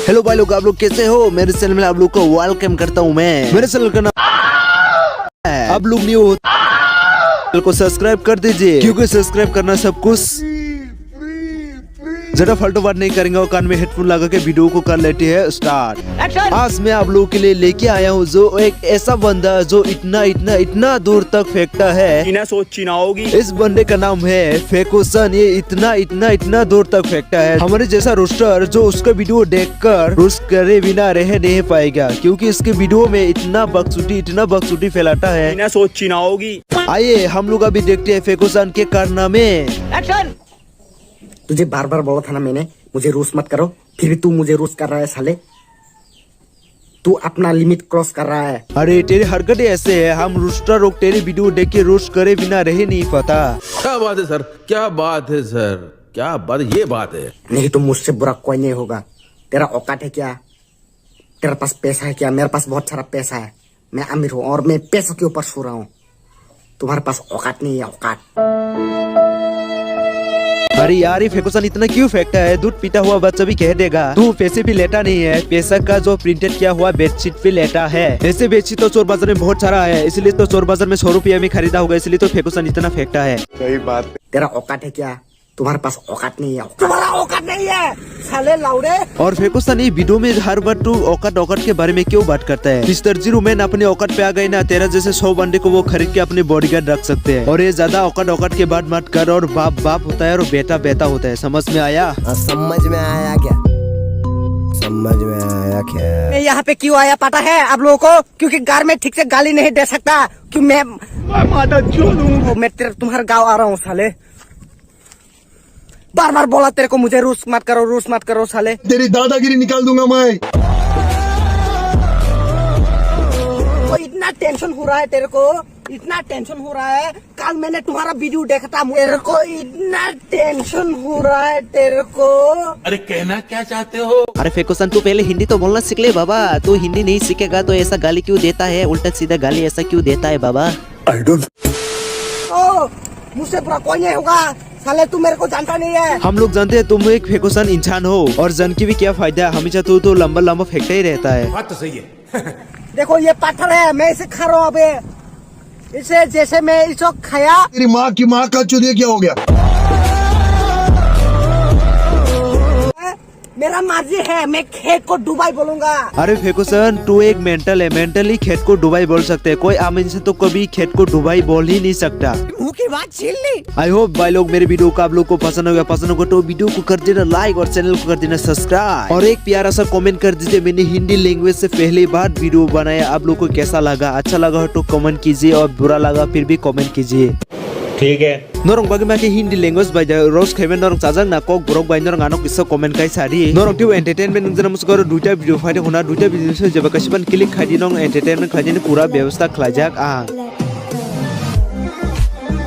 Hello भाई लोग, आप लोग कैसे हो? मेरे चैनल में आप लोग को वेलकम करता हूँ मैं। मेरे चैनल का नाम है, आप लोग न्यू हो चैनल को सब्सक्राइब कर दीजिए, क्योंकि सब्सक्राइब करना सब कुछ। ज्यादा फालतू बात नहीं करेंगे और कान में हेडफोन लगा के वीडियो को कर लेते हैं स्टार्ट। आज मैं आप लोगों के लिए लेके आया हूँ जो एक ऐसा बंदा जो इतना इतना इतना दूर तक फेंकता है। बिना सोची ना होगी। इस बंदे का नाम है फेकुसन। ये इतना इतना इतना दूर तक फेंकता है। हमारे जैसा रोस्टर जो उसका वीडियो देखकर रोस्ट करे बिना रह नहीं पाएगा, क्योंकि इसके वीडियो में इतना बकचोदी फैलाता है। बिना सोची ना होगी। आइए हम लोग अभी देखते हैं फेकुसन के कारनामे। तुझे बार बार बोला था ना मैंने, मुझे रोस्ट मत करो, फिर भी तू मुझे रोस्ट कर रहा है साले। तू अपना लिमिट क्रॉस कर रहा है। अरे तेरी हरकतें ऐसे है, हम रोस्टर लोग तेरी वीडियो देख के रोस्ट करे बिना रह नहीं पाता। क्या बात है सर, क्या बात है सर, क्या बात, ये बात है। नहीं तो मुझसे बुरा कोई नहीं होगा। तेरा औकात है क्या? तेरे पास पैसा है क्या? मेरे पास बहुत सारा पैसा है, मैं अमीर हूँ और मैं पैसों के ऊपर सो रहा हूँ। तुम्हारे पास औकात नहीं है, औकात। अरे यार, ये फेकुसन इतना क्यों फेंकता है? दूध पीता हुआ बच्चा भी कह देगा तू पैसे भी लेता नहीं है। पैसा का जो प्रिंटेड किया हुआ बेडशीट भी लेता है। ऐसे बेडशीट तो चोर बाजार में बहुत सारा है, इसलिए तो चोर बाजार में 100 रुपया में खरीदा होगा, इसलिए तो फेकुसन इतना फेंकता है। सही बात। तेरा औकात है क्या? तुम्हारे पास औकात नहीं है, तुम्हारा औकात नहीं है साले लाउडे। और फेकुसन ये वीडियो में हर बार तू औकात के बारे में क्यों बात करता है? मिस्टर जीरोमैन अपने औकात पे आ गए ना, तेरा जैसे 100 बंदे को वो खरीद के अपने बॉडीगार्ड रख सकते हैं। और ये ज्यादा औकात के बात मत कर। और बाप बाप होता है और बेटा बेटा होता है, समझ में आया? समझ में आया क्या? समझ में आया क्या? मैं यहाँ पे क्यों आया पता है आप लोगों को? क्योंकि घर में ठीक से गाली नहीं दे सकता, क्यों मैं तुम्हारे गाँव आ रहा हूँ साले। बार बार बोला तेरे को मुझे रूस मत करो साले। तेरी दादागिरी निकाल दूंगा मैं। तो इतना टेंशन हो रहा है तेरे को, इतना टेंशन हो रहा है। कल मैंने तुम्हारा वीडियो देखा था, तेरे को इतना टेंशन हो रहा है तेरे को। अरे कहना क्या चाहते हो? अरे फेकुसन तू पहले हिंदी तो बोलना सीख ले बाबा। तू हिंदी नहीं सीखेगा तो ऐसा गाली क्यों देता है? उल्टा सीधा गाली ऐसा क्यों देता है बाबा? ओ, मुझसे बुरा कोई नहीं होगा साले, तू मेरे को जानता नहीं है। हम लोग जानते हैं तुम एक फेकुसन इंसान हो, और जन की भी क्या फायदा, हमेशा तू तो लंबा फेंकता ही रहता है। बात तो सही है। देखो ये पत्थर है, मैं इसे खा रहा हूँ अबे। इसे जैसे मैं इसको खाया। तेरी माँ की माँ का चुदिया क्या हो गया? मेरा मर्जी है, मैं खेत को दुबई बोलूंगा। अरे फेकुसन तू एक मेंटल है, मेंटली खेत को दुबई बोल सकते हैं। कोई आम इंसान तो कभी खेत को दुबई बोल ही नहीं सकता। मुंह की बात छीन ली। आई होप भाई लोग मेरे वीडियो को आप लोग को पसंद होगा तो वीडियो को कर देना लाइक और चैनल को कर देना सब्सक्राइब, और एक प्यारा सा कमेंट कर दीजिए। मैंने हिंदी लैंग्वेज से पहली बार वीडियो बनाया, आप लोग को कैसा लगा? अच्छा लगा हो तो कमेंट कीजिए, और बुरा लगा फिर भी कमेंट कीजिए। ठीक है। Norong bagi maki Hindi language by the Rose Kevin Norong Sazang na kok borok by Norong anok isa comment kai sari. Norong tiu entertainment nung janam skor duita video file hona duita video se jaba kasiban klik khadi nong entertainment khadi ni pura व्यवस्था खलाजक आ।